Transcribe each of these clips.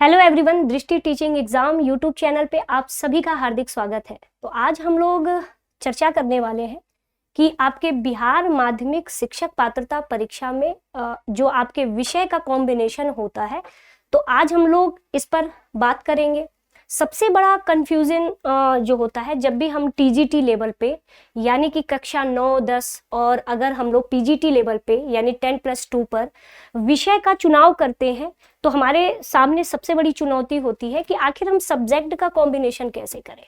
Hello everyone, दृष्टि teaching exam YouTube channel पे आप सभी का हार्दिक स्वागत है। तो आज हम लोग चर्चा करने वाले हैं कि आपके बिहार माध्यमिक शिक्षक पात्रता परीक्षा में जो आपके विषय का कॉम्बिनेशन होता है, तो आज हम लोग इस पर बात करेंगे। सबसे बड़ा कंफ्यूजन जो होता है जब भी हम टीजीटी लेवल पे यानी कि कक्षा 9, 10 और अगर हम लोग पीजीटी लेवल पे यानी 10+2 पर विषय का चुनाव करते हैं, तो हमारे सामने सबसे बड़ी चुनौती होती है कि आखिर हम सब्जेक्ट का कॉम्बिनेशन कैसे करें।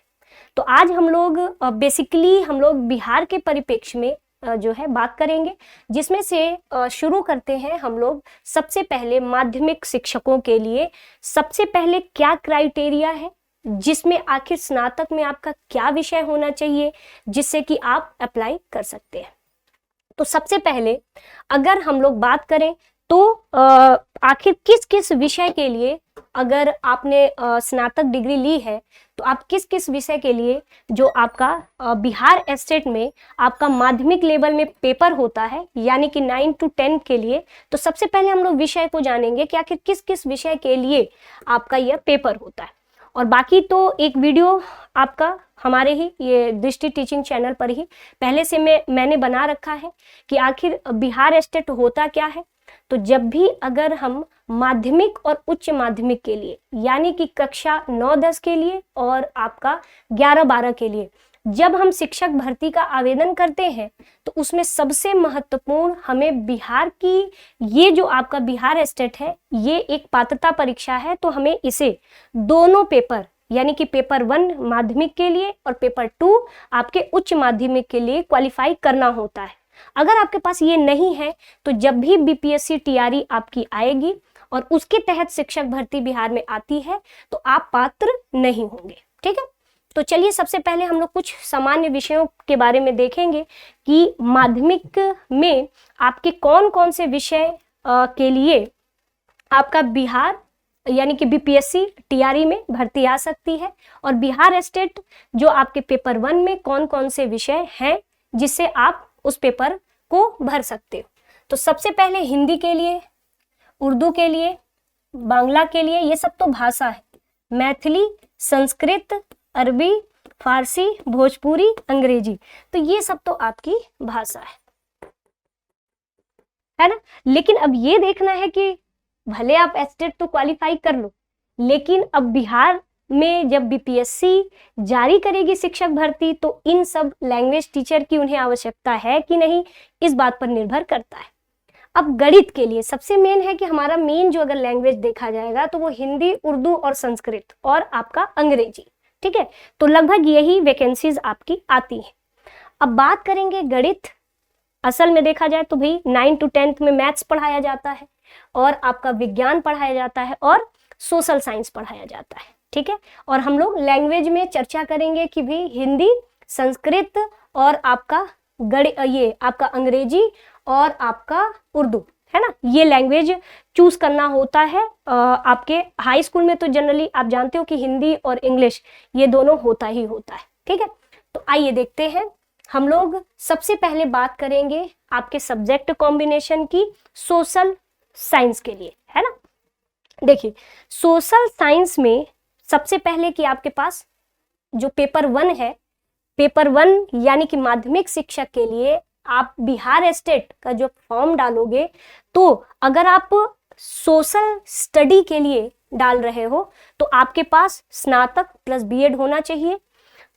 तो आज हम लोग बेसिकली हम लोग बिहार के परिप्रेक्ष्य में जो है बात करेंगे, जिसमें से शुरू करते हैं हम लोग सबसे पहले माध्यमिक शिक्षकों के लिए। सबसे पहले क्या क्राइटेरिया है, जिसमें आखिर स्नातक में आपका क्या विषय होना चाहिए जिससे कि आप अप्लाई कर सकते हैं। तो सबसे पहले अगर हम लोग बात करें तो आखिर किस किस विषय के लिए, अगर आपने स्नातक डिग्री ली है तो आप किस किस विषय के लिए जो आपका बिहार स्टेट में आपका माध्यमिक लेवल में पेपर होता है यानी कि 9 to 10 के लिए, तो सबसे पहले हम लोग विषय को जानेंगे कि आखिर किस किस विषय के लिए आपका यह पेपर होता है। और बाकी तो एक वीडियो आपका हमारे ही ये दृष्टि टीचिंग चैनल पर ही पहले से मैंने बना रखा है कि आखिर बिहार स्टेट होता क्या है। तो जब भी अगर हम माध्यमिक और उच्च माध्यमिक के लिए यानी कि कक्षा 9, 10 के लिए और आपका 11, 12 के लिए जब हम शिक्षक भर्ती का आवेदन करते हैं, तो उसमें सबसे महत्वपूर्ण हमें बिहार की ये जो आपका बिहार स्टेट है, ये एक पात्रता परीक्षा है। तो हमें इसे दोनों पेपर यानी कि पेपर 1 माध्यमिक के लिए और पेपर 2 आपके उच्च माध्यमिक के लिए क्वालिफाई करना होता है। अगर आपके पास ये नहीं है तो जब भी बीपीएससी टीआरई आपकी आएगी और उसके तहत शिक्षक भर्ती बिहार में आती है, तो आप पात्र नहीं होंगे। ठीक है, तो चलिए सबसे पहले हम लोग कुछ सामान्य विषयों के बारे में देखेंगे कि माध्यमिक में आपके कौन कौन से विषय के लिए आपका बिहार यानी कि बीपीएससी टीआरई में भर्ती आ सकती है, और बिहार स्टेट जो आपके पेपर 1 में कौन कौन से विषय हैं जिससे आप उस पेपर को भर सकते हो। तो सबसे पहले हिंदी के लिए, उर्दू के लिए, बांग्ला के लिए, ये सब तो भाषा है। मैथिली, संस्कृत, अरबी, फारसी, भोजपुरी, अंग्रेजी, तो ये सब तो आपकी भाषा है ना। लेकिन अब ये देखना है कि भले आप स्टेट तो क्वालिफाई कर लो, लेकिन अब बिहार में जब बीपीएससी जारी करेगी शिक्षक भर्ती, तो इन सब लैंग्वेज टीचर की उन्हें आवश्यकता है कि नहीं, इस बात पर निर्भर करता है। अब गणित के लिए सबसे मेन है कि हमारा मेन जो अगर लैंग्वेज देखा जाएगा तो वो हिंदी, उर्दू और संस्कृत और आपका अंग्रेजी। ठीक है, तो लगभग यही वैकेंसीज आपकी आती हैं। अब बात करेंगे गणित। असल में देखा जाए तो भाई 9 to 10 में मैथ्स पढ़ाया जाता है और आपका विज्ञान पढ़ाया जाता है और सोशल साइंस पढ़ाया जाता है। ठीक है, और हम लोग लैंग्वेज में चर्चा करेंगे कि भाई हिंदी, संस्कृत और आपका ये आपका अंग्रेजी और आपका उर्दू, है ना। ये लैंग्वेज चूज करना होता है। आपके हाई स्कूल में तो जनरली आप जानते हो कि हिंदी और इंग्लिश ये दोनों होता ही होता है। ठीक है, तो आइए देखते हैं। हम लोग सबसे पहले बात करेंगे आपके सब्जेक्ट कॉम्बिनेशन की सोशल साइंस के लिए, है ना। देखिए, सोशल साइंस में सबसे पहले कि आपके पास जो पेपर 1 है, पेपर 1 यानी कि माध्यमिक शिक्षक के लिए आप बिहार स्टेट का जो फॉर्म डालोगे, तो अगर आप सोशल स्टडी के लिए डाल रहे हो तो आपके पास स्नातक प्लस बीएड होना चाहिए।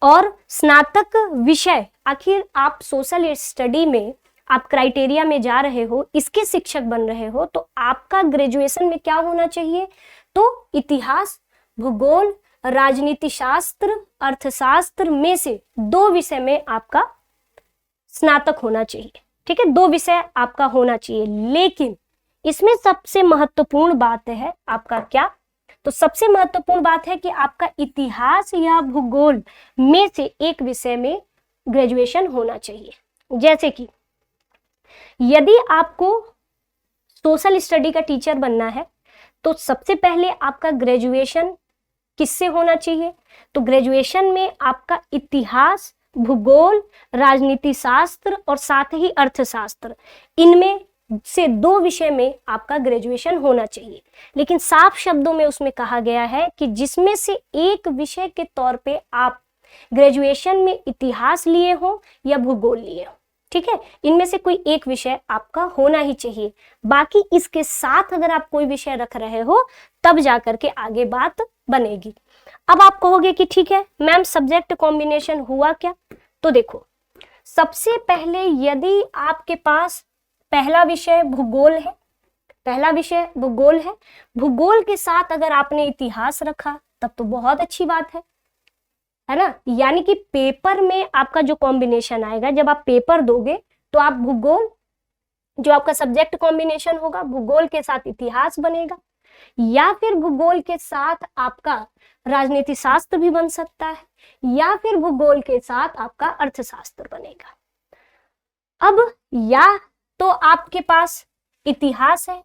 और स्नातक विषय, आखिर आप सोशल स्टडी में आप क्राइटेरिया में जा रहे हो, इसके शिक्षक बन रहे हो, तो आपका ग्रेजुएशन में क्या होना चाहिए, तो इतिहास, भूगोल, राजनीति शास्त्र, अर्थशास्त्र में से 2 विषय में आपका स्नातक होना चाहिए। ठीक है, 2 विषय आपका होना चाहिए। लेकिन इसमें सबसे महत्वपूर्ण बात है आपका क्या, तो सबसे महत्वपूर्ण बात है कि आपका इतिहास या भूगोल में से एक विषय में ग्रेजुएशन होना चाहिए। जैसे कि यदि आपको सोशल स्टडी का टीचर बनना है, तो सबसे पहले आपका ग्रेजुएशन किससे होना चाहिए, तो ग्रेजुएशन में आपका इतिहास, भूगोल, राजनीति शास्त्र और साथ ही अर्थशास्त्र, इनमें से 2 विषय में आपका ग्रेजुएशन होना चाहिए। लेकिन साफ शब्दों में उसमें कहा गया है कि जिसमें से एक विषय के तौर पे आप ग्रेजुएशन में इतिहास लिए हो या भूगोल लिए हो, ठीक है, इनमें से कोई एक विषय आपका होना ही चाहिए। बाकी इसके साथ अगर आप कोई विषय रख रहे हो तब जाकर के आगे बात बनेगी। अब आप कहोगे कि ठीक है मैम सब्जेक्ट कॉम्बिनेशन हुआ क्या? तो देखो, सबसे पहले यदि आपके पास पहला विषय भूगोल है, भूगोल के साथ अगर आपने इतिहास रखा तब तो बहुत अच्छी बात है ना। यानी कि पेपर में आपका जो कॉम्बिनेशन आएगा, जब आप पेपर दोगे तो आप भूगोल, जो आपका सब्जेक्ट कॉम्बिनेशन होगा, भूगोल के साथ इतिहास बनेगा, या फिर भूगोल के साथ आपका राजनीति शास्त्र भी बन सकता है, या फिर भूगोल के साथ आपका अर्थशास्त्र बनेगा। अब या तो आपके पास इतिहास है,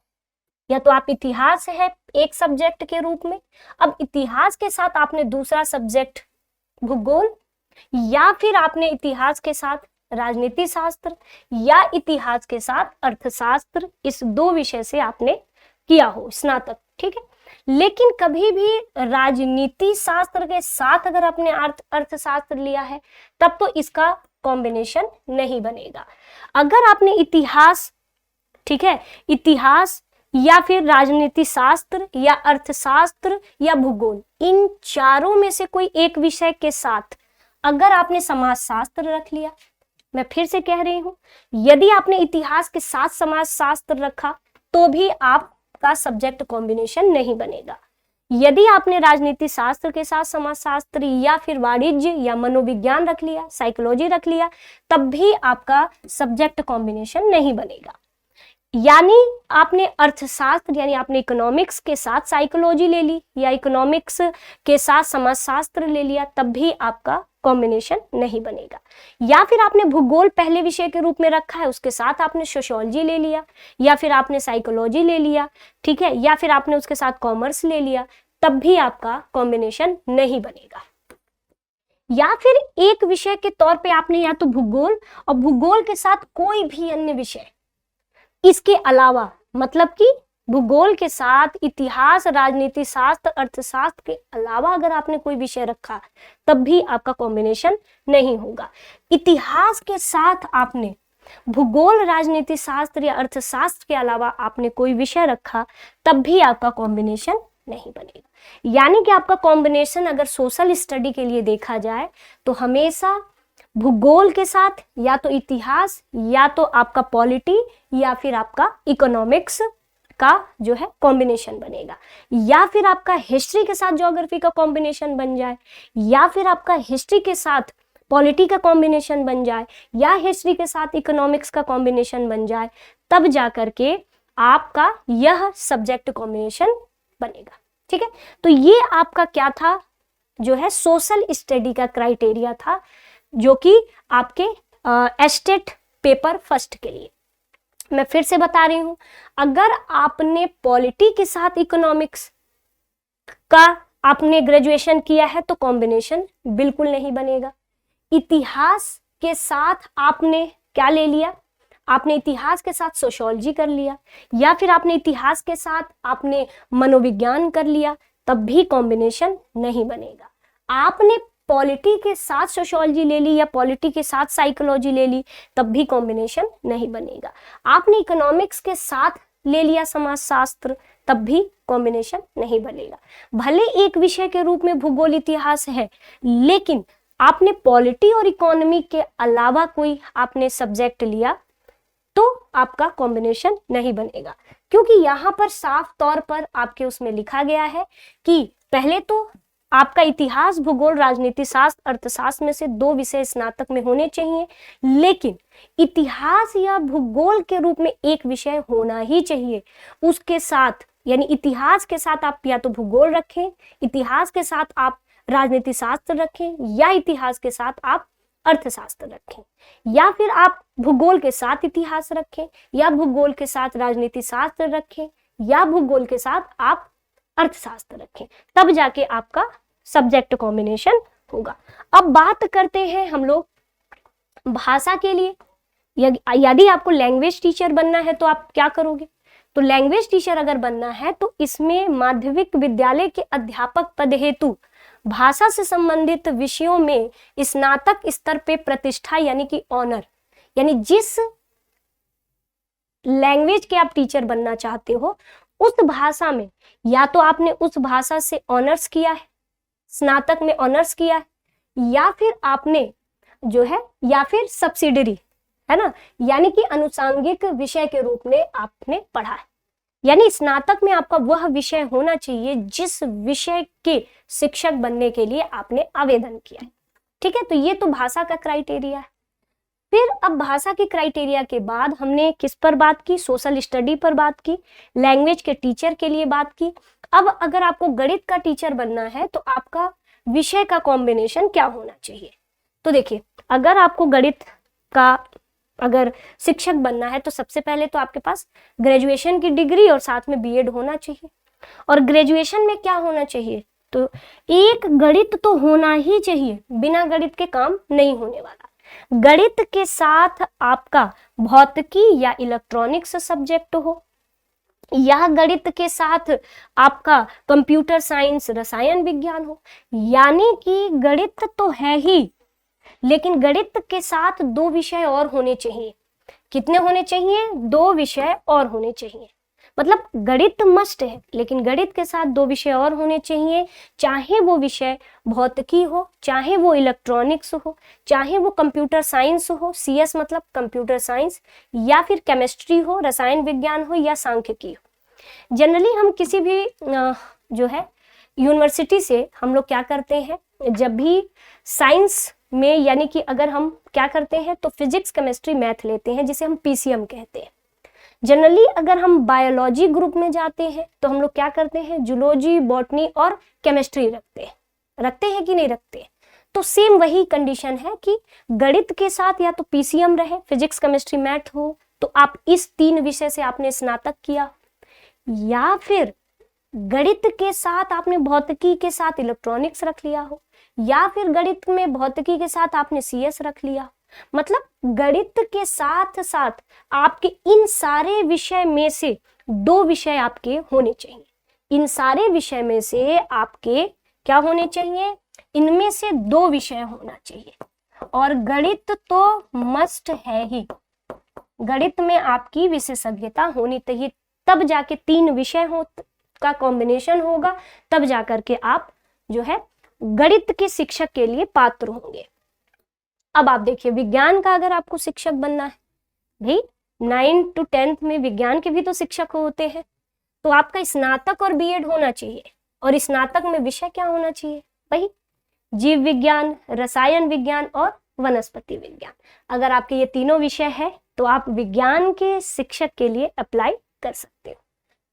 या तो आप इतिहास है एक सब्जेक्ट के रूप में, अब इतिहास के साथ आपने दूसरा सब्जेक्ट भूगोल, या फिर आपने इतिहास के साथ राजनीति शास्त्र या इतिहास के साथ अर्थशास्त्र, इस 2 विषय से आपने किया हो स्नातक, ठीक है। लेकिन कभी भी राजनीति शास्त्र के साथ अगर आपने अर्थशास्त्र लिया है तब तो इसका कॉम्बिनेशन नहीं बनेगा। अगर आपने इतिहास, ठीक है, इतिहास या फिर राजनीति शास्त्र या अर्थशास्त्र या भूगोल, इन चारों में से कोई एक विषय के साथ अगर आपने समाजशास्त्र रख लिया, मैं फिर से कह रही हूं, यदि आपने इतिहास के साथ समाजशास्त्र रखा तो भी आपका सब्जेक्ट कॉम्बिनेशन नहीं बनेगा। यदि आपने राजनीति शास्त्र के साथ समाजशास्त्र या फिर वाणिज्य या मनोविज्ञान रख लिया, साइकोलॉजी रख लिया, तब भी आपका सब्जेक्ट कॉम्बिनेशन नहीं बनेगा। यानी आपने अर्थशास्त्र यानी आपने इकोनॉमिक्स के साथ साइकोलॉजी ले ली या इकोनॉमिक्स के साथ समाजशास्त्र ले लिया, तब भी आपका कॉम्बिनेशन नहीं बनेगा। या फिर आपने भूगोल पहले विषय के रूप में रखा है, उसके साथ आपने सोशियोलॉजी ले लिया, या फिर आपने साइकोलॉजी ले लिया, ठीक है, या फिर आपने उसके साथ कॉमर्स ले लिया, तब भी आपका कॉम्बिनेशन नहीं बनेगा। या फिर एक विषय के तौर पे आपने या तो भूगोल और भूगोल के साथ कोई भी अन्य विषय इसके अलावा, मतलब कि भूगोल के साथ इतिहास, राजनीति शास्त्र, अर्थशास्त्र के अलावा अगर आपने कोई विषय रखा तब भी आपका कॉम्बिनेशन नहीं होगा। इतिहास के साथ आपने भूगोल, राजनीति शास्त्र या अर्थशास्त्र के अलावा आपने कोई विषय रखा तब भी आपका कॉम्बिनेशन नहीं बनेगा। यानी कि आपका कॉम्बिनेशन अगर सोशल स्टडी के लिए देखा जाए तो हमेशा भूगोल के साथ या तो इतिहास, या तो आपका पॉलिटी, या फिर आपका इकोनॉमिक्स का जो है कॉम्बिनेशन बनेगा, या फिर आपका हिस्ट्री के साथ ज्योग्राफी का कॉम्बिनेशन बन जाए, या फिर आपका हिस्ट्री के साथ पॉलिटी का कॉम्बिनेशन बन जाए, या हिस्ट्री के साथ इकोनॉमिक्स का कॉम्बिनेशन बन जाए, तब जाकर के आपका यह सब्जेक्ट कॉम्बिनेशन बनेगा, ठीक है। तो ये आपका क्या था, जो है सोशल स्टडी का क्राइटेरिया था, जो कि आपके एस्टेट पेपर फर्स्ट के लिए। मैं फिर से बता रही हूं, अगर आपने पॉलिटी के साथ इकोनॉमिक्स का आपने ग्रेजुएशन किया है तो कॉम्बिनेशन बिल्कुल नहीं बनेगा। इतिहास के साथ आपने क्या ले लिया, आपने इतिहास के साथ सोशियोलॉजी कर लिया, या फिर आपने इतिहास के साथ आपने मनोविज्ञान कर लिया, तब भी कॉम्बिनेशन नहीं बनेगा। आपने पॉलिटी के साथ सोशियोलॉजी ले ली या पॉलिटी के साथ साइकोलॉजी ले ली, तब भी कॉम्बिनेशन नहीं बनेगा। आपने इकोनॉमिक्स के साथ ले लिया समाजशास्त्र, तब भी कॉम्बिनेशन नहीं बनेगा। भले एक विषय के रूप में भूगोल इतिहास है, लेकिन आपने पॉलिटी और इकोनॉमी के अलावा कोई आपने सब्जेक्ट लिया तो आपका कॉम्बिनेशन नहीं बनेगा, क्योंकि यहाँ पर साफ तौर पर आपके उसमें लिखा गया है कि पहले तो आपका इतिहास, भूगोल, राजनीति शास्त्र, अर्थशास्त्र में से 2 विषय स्नातक में होने चाहिए, लेकिन इतिहास या भूगोल के रूप में एक विषय होना ही चाहिए। उसके साथ यानी इतिहास के साथ आप या तो भूगोल रखें, इतिहास के साथ आप राजनीति शास्त्र रखें, या इतिहास के साथ आप अर्थशास्त्र रखें, या फिर आप भूगोल के साथ इतिहास रखें, या भूगोल के साथ राजनीति शास्त्र रखें, या भूगोल के साथ आप अर्थशास्त्र रखें, तब जाके आपका सब्जेक्ट कॉम्बिनेशन होगा। अब बात करते हैं हम लोग भाषा के लिए, यदि आपको लैंग्वेज टीचर बनना है तो आप क्या करोगे? तो लैंग्वेज टीचर अगर बनना है तो इसमें माध्यमिक विद्यालय के अध्यापक पद हेतु भाषा से संबंधित विषयों में स्नातक स्तर पे प्रतिष्ठा यानी कि ऑनर, यानी जिस लैंग्वेज के आप टीचर बनना चाहते हो उस भाषा में या तो आपने उस भाषा से ऑनर्स किया है, स्नातक में ऑनर्स किया है, या फिर आपने जो है या फिर सब्सिडरी है ना, यानी कि अनुषांगिक विषय के रूप में आपने पढ़ा है। यानी स्नातक में आपका वह विषय होना चाहिए जिस विषय के शिक्षक बनने के लिए आपने आवेदन किया है। ठीक है, तो ये तो भाषा का क्राइटेरिया है। फिर अब भाषा की क्राइटेरिया के बाद हमने किस पर बात की? सोशल स्टडी पर बात की, लैंग्वेज के टीचर के लिए बात की। अब अगर आपको गणित का टीचर बनना है तो आपका विषय का कॉम्बिनेशन क्या होना चाहिए? तो देखिए, अगर आपको गणित का अगर शिक्षक बनना है तो सबसे पहले तो आपके पास ग्रेजुएशन की डिग्री और साथ में बीएड होना चाहिए। और ग्रेजुएशन में क्या होना चाहिए? तो एक गणित तो होना ही चाहिए, बिना गणित के काम नहीं होने वाला। गणित के साथ आपका भौतिकी या इलेक्ट्रॉनिक्स सब्जेक्ट हो, या गणित के साथ आपका कंप्यूटर साइंस रसायन विज्ञान हो। यानी कि गणित तो है ही, लेकिन गणित के साथ 2 विषय और होने चाहिए। कितने होने चाहिए? 2 विषय और होने चाहिए। मतलब गणित मस्ट है, लेकिन गणित के साथ 2 विषय और होने चाहिए, चाहे वो विषय भौतिकी हो, चाहे वो इलेक्ट्रॉनिक्स हो, चाहे वो कंप्यूटर साइंस हो, सीएस मतलब कंप्यूटर साइंस, या फिर केमिस्ट्री हो, रसायन विज्ञान हो, या सांख्यिकी हो। जनरली हम किसी भी जो है यूनिवर्सिटी से हम लोग क्या करते हैं, जब भी साइंस में यानी कि अगर हम क्या करते हैं तो फिजिक्स केमिस्ट्री मैथ लेते हैं, जिसे हम पीसीएम कहते हैं। जनरली अगर हम बायोलॉजी ग्रुप में जाते हैं तो हम लोग क्या करते हैं, जूलॉजी, बॉटनी और केमिस्ट्री रखते हैं कि नहीं रखते? तो सेम वही कंडीशन है कि गणित के साथ या तो पीसीएम रहे, फिजिक्स केमिस्ट्री मैथ हो, तो आप इस 3 विषय से आपने स्नातक किया, या फिर गणित के साथ आपने भौतिकी के साथ इलेक्ट्रॉनिक्स रख लिया हो, या फिर गणित में भौतिकी के साथ आपने सीएस रख लिया। मतलब गणित के साथ साथ आपके इन सारे विषय में से 2 विषय आपके होने चाहिए। इन सारे विषय में से आपके क्या होने चाहिए? इनमें से 2 विषय होना चाहिए। और गणित तो मस्ट है ही, गणित में आपकी विशेषज्ञता होनी चाहिए, तब जाके 3 विषय हो का कॉम्बिनेशन होगा, तब जाकर के आप जो है गणित के शिक्षक के लिए पात्र होंगे। अब आप देखिए, विज्ञान का अगर आपको शिक्षक बनना है, भाई 9 to 10th में विज्ञान के भी तो शिक्षक होते हैं, तो आपका स्नातक और बीएड होना चाहिए। और स्नातक में विषय क्या होना चाहिए? भाई जीव विज्ञान, रसायन विज्ञान और वनस्पति विज्ञान। अगर आपके ये तीनों विषय है तो आप विज्ञान के शिक्षक के लिए अप्लाई कर सकते हो।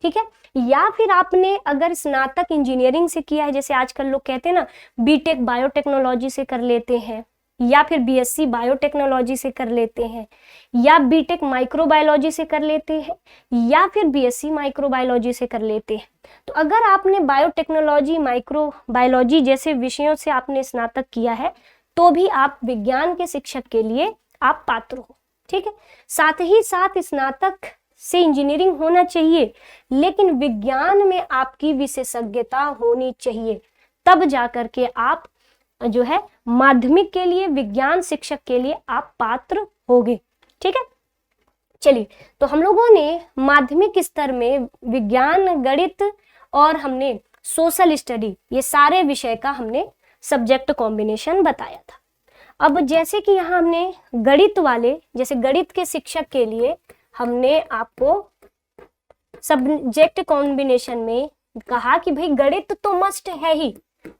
ठीक है, या फिर आपने अगर स्नातक इंजीनियरिंग से किया है, जैसे आजकल लोग कहते हैं ना बीटेक बायोटेक्नोलॉजी से कर लेते हैं, या फिर बीएससी बायोटेक्नोलॉजी से कर लेते हैं, या बीटेक माइक्रोबायोलॉजी से कर लेते हैं, या फिर बीएससी माइक्रोबायोलॉजी से कर लेते हैं। तो अगर आपने बायोटेक्नोलॉजी, माइक्रोबायोलॉजी जैसे विषयों से आपने स्नातक किया है तो भी आप विज्ञान के शिक्षक के लिए आप पात्र हो। ठीक है, साथ ही साथ स्नातक से इंजीनियरिंग होना चाहिए, लेकिन विज्ञान में आपकी विशेषज्ञता होनी चाहिए, तब जाकर के आप जो है माध्यमिक के लिए, विज्ञान शिक्षक के लिए आप पात्र होगे। ठीक है, चलिए, तो हम लोगों ने माध्यमिक स्तर में विज्ञान, गणित और हमने सोशल स्टडी, ये सारे विषय का हमने सब्जेक्ट कॉम्बिनेशन बताया था। अब जैसे कि यहाँ हमने गणित वाले, जैसे गणित के शिक्षक के लिए हमने आपको सब्जेक्ट कॉम्बिनेशन में कहा कि भाई गणित तो मस्ट है ही,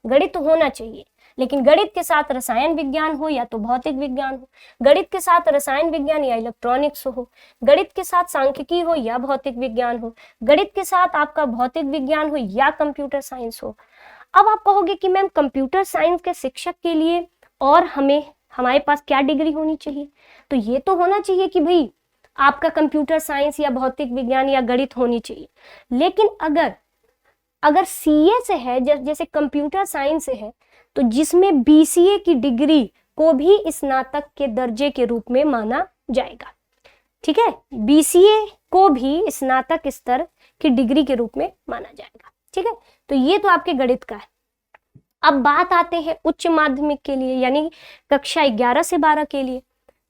गणित होना चाहिए, लेकिन गणित के साथ रसायन विज्ञान हो या तो भौतिक विज्ञान हो, गणित के साथ रसायन विज्ञान या इलेक्ट्रॉनिक्स हो, गणित के साथ सांख्यिकी हो या भौतिक विज्ञान हो, गणित के साथ आपका भौतिक विज्ञान हो या कंप्यूटर साइंस हो। अब आप कहोगे कि मैम कंप्यूटर साइंस के शिक्षक के लिए और हमारे पास क्या डिग्री होनी चाहिए? तो ये तो होना चाहिए कि भाई आपका कंप्यूटर साइंस या भौतिक विज्ञान या गणित होनी चाहिए, लेकिन अगर सीए से है, जैसे कंप्यूटर साइंस से है, तो जिसमें बीसीए की डिग्री को भी स्नातक के दर्जे के रूप में माना जाएगा। ठीक है, बीसीए को भी स्नातक स्तर की डिग्री के रूप में माना जाएगा। ठीक है, तो ये तो आपके गणित का है। अब बात आते हैं उच्च माध्यमिक के लिए, यानी कक्षा 11 से 12 के लिए।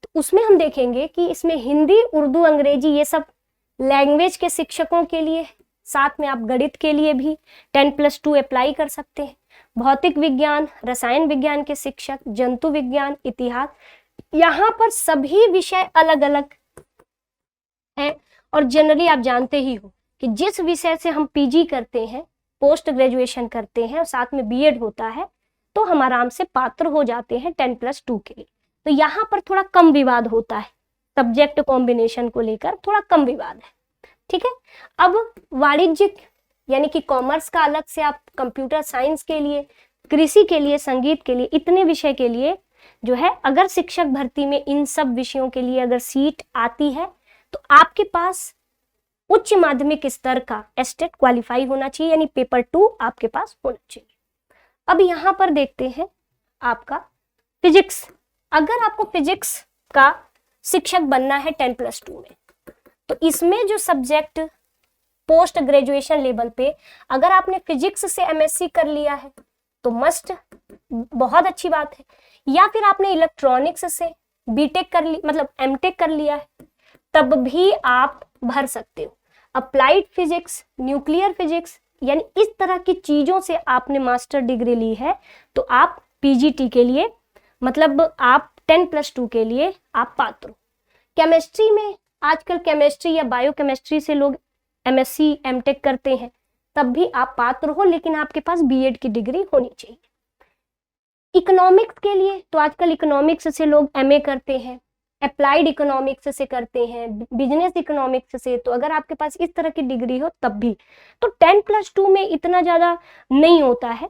तो उसमें हम देखेंगे कि इसमें हिंदी, उर्दू, अंग्रेजी ये सब लैंग्वेज के शिक्षकों के लिए, साथ में आप गणित के लिए भी 10+2 अप्लाई कर सकते हैं। भौतिक विज्ञान, रसायन विज्ञान के शिक्षक, जंतु विज्ञान, इतिहास, यहाँ पर सभी विषय अलग अलग हैं। और जनरली आप जानते ही हो कि जिस विषय से हम पीजी करते हैं, पोस्ट ग्रेजुएशन करते हैं और साथ में बीएड होता है, तो हम आराम से पात्र हो जाते हैं 10+2 के लिए। तो यहाँ पर थोड़ा कम विवाद होता है, सब्जेक्ट कॉम्बिनेशन को लेकर थोड़ा कम विवाद है। ठीक है, अब वाणिज्यिक यानी कि कॉमर्स का अलग से, आप कंप्यूटर साइंस के लिए, कृषि के लिए, संगीत के लिए, इतने विषय के लिए जो है, अगर शिक्षक भर्ती में इन सब विषयों के लिए अगर सीट आती है तो आपके पास उच्च माध्यमिक स्तर का एस्टेट क्वालिफाई होना चाहिए, यानी पेपर 2 आपके पास होना चाहिए। अब यहाँ पर देखते हैं आपका फिजिक्स। अगर आपको फिजिक्स का शिक्षक बनना है 10+2 में, तो इसमें जो सब्जेक्ट पोस्ट ग्रेजुएशन लेवल पे, अगर आपने फिजिक्स से एमएससी कर लिया है तो मस्ट, बहुत अच्छी बात है। या फिर आपने इलेक्ट्रॉनिक्स से बीटेक कर ली, मतलब एमटेक कर लिया है, तब भी आप भर सकते हो। अप्लाइड फिजिक्स, न्यूक्लियर फिजिक्स, यानी इस तरह की चीजों से आपने मास्टर डिग्री ली है तो आप पीजीटी के लिए, मतलब आप 10+2 के लिए आप पात्र हो। केमिस्ट्री में आजकल केमिस्ट्री या बायोकेमिस्ट्री से लोग एमएससी एमटेक करते हैं, तब भी आप पात्र हो, लेकिन आपके पास बीएड की डिग्री होनी चाहिए। इकोनॉमिक्स के लिए तो आजकल इकोनॉमिक्स से लोग एमए करते हैं, अप्लाइड इकोनॉमिक्स से करते हैं, बिजनेस इकोनॉमिक्स से। तो अगर आपके पास इस तरह की डिग्री हो तब भी, तो 10+2 में इतना ज्यादा नहीं होता है।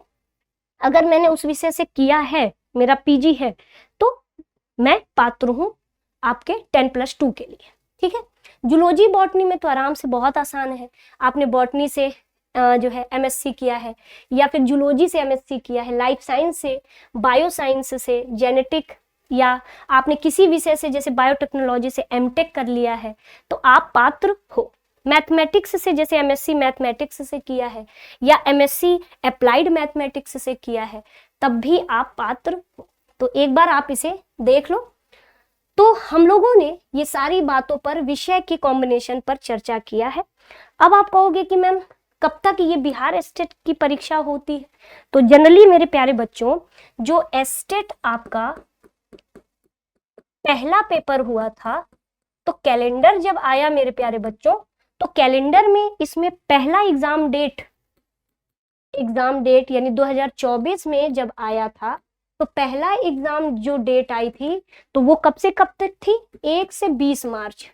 अगर मैंने उस विषय से किया है, मेरा पीजी है, तो मैं पात्र हूं आपके 10+2 के लिए। ठीक है, जूलॉजी बॉटनी में तो आराम से बहुत आसान है। आपने बॉटनी से जो है एमएससी किया है, या फिर जूलॉजी से एमएससी किया है, लाइफ साइंस से, बायो साइंस से, जेनेटिक, या आपने किसी विषय से जैसे बायोटेक्नोलॉजी से एमटेक कर लिया है, तो आप पात्र हो। मैथमेटिक्स से जैसे एमएससी मैथमेटिक्स से किया है, या एमएससी अप्लाइड मैथमेटिक्स से किया है, तब भी आप पात्र हो। तो एक बार आप इसे देख लो। तो हम लोगों ने ये सारी बातों पर, विषय के कॉम्बिनेशन पर चर्चा किया है। अब आप कहोगे कि मैम कब तक ये बिहार स्टेट की परीक्षा होती है? तो जनरली मेरे प्यारे बच्चों, जो स्टेट आपका पहला पेपर हुआ था, तो कैलेंडर जब आया मेरे प्यारे बच्चों, तो कैलेंडर में इसमें पहला एग्जाम डेट यानी 2024 में जब आया था, तो पहला एग्जाम जो डेट आई थी, तो वो कब से कब तक थी? 1 से 20 मार्च।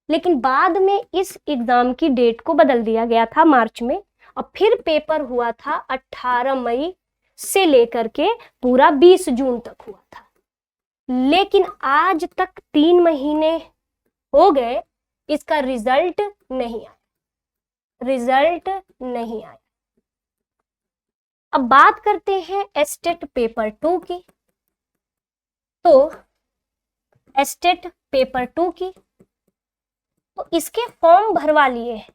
लेकिन बाद में इस एग्जाम की डेट को बदल दिया गया था मार्च में, और फिर पेपर हुआ था 18 मई से लेकर के पूरा 20 जून तक हुआ था। लेकिन आज तक 3 महीने हो गए, इसका रिजल्ट नहीं आया। अब बात करते हैं एस्टेट पेपर 2 की। तो एस्टेट पेपर 2 की, तो इसके फॉर्म भरवा लिए हैं,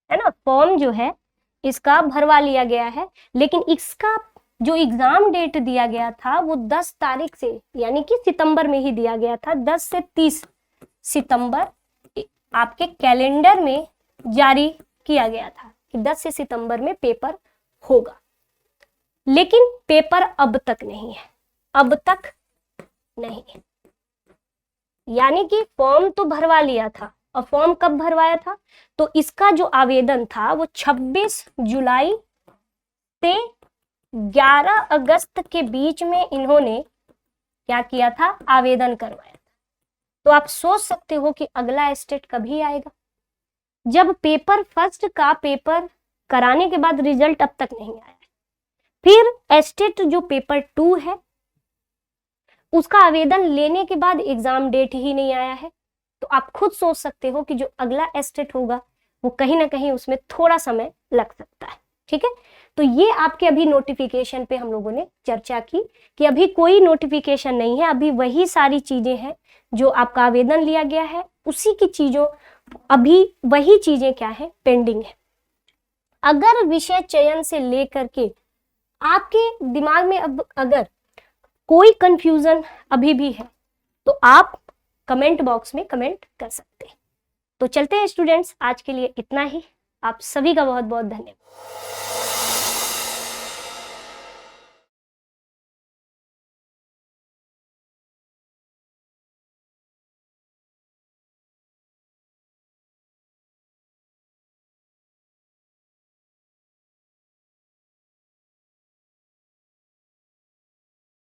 है ना, फॉर्म जो है इसका भरवा लिया गया है। लेकिन इसका जो एग्जाम डेट दिया गया था वो 10 तारीख से, यानी कि सितंबर में ही दिया गया था। 10 से 30 सितंबर आपके कैलेंडर में जारी किया गया था कि 10 से सितंबर में पेपर होगा। लेकिन पेपर अब तक नहीं है। यानी कि फॉर्म तो भरवा लिया था, और फॉर्म कब भरवाया था? तो इसका जो आवेदन था वो 26 जुलाई से 11 अगस्त के बीच में इन्होंने क्या किया था? आवेदन करवाया था। तो आप सोच सकते हो कि अगला स्टेट कभी आएगा, जब पेपर फर्स्ट का पेपर कराने के बाद रिजल्ट अब तक नहीं आया है। फिर स्टेट जो पेपर 2 है, उसका आवेदन लेने के बाद एग्जाम डेट ही नहीं आया है। तो आप खुद सोच सकते हो कि जो अगला स्टेट होगा वो कहीं ना कहीं उसमें थोड़ा समय लग सकता है। ठीक है, तो ये आपके अभी नोटिफिकेशन पे हम लोगों ने चर्चा की कि अभी कोई नोटिफिकेशन नहीं है, अभी वही सारी चीजें हैं जो आपका आवेदन लिया गया है उसी की चीजों, अभी वही चीजें क्या है, पेंडिंग है। अगर विषय चयन से लेकर के आपके दिमाग में अब अगर कोई कंफ्यूजन अभी भी है तो आप कमेंट बॉक्स में कमेंट कर सकते हैं। तो चलते हैं स्टूडेंट्स, आज के लिए इतना ही। आप सभी का बहुत बहुत धन्यवाद।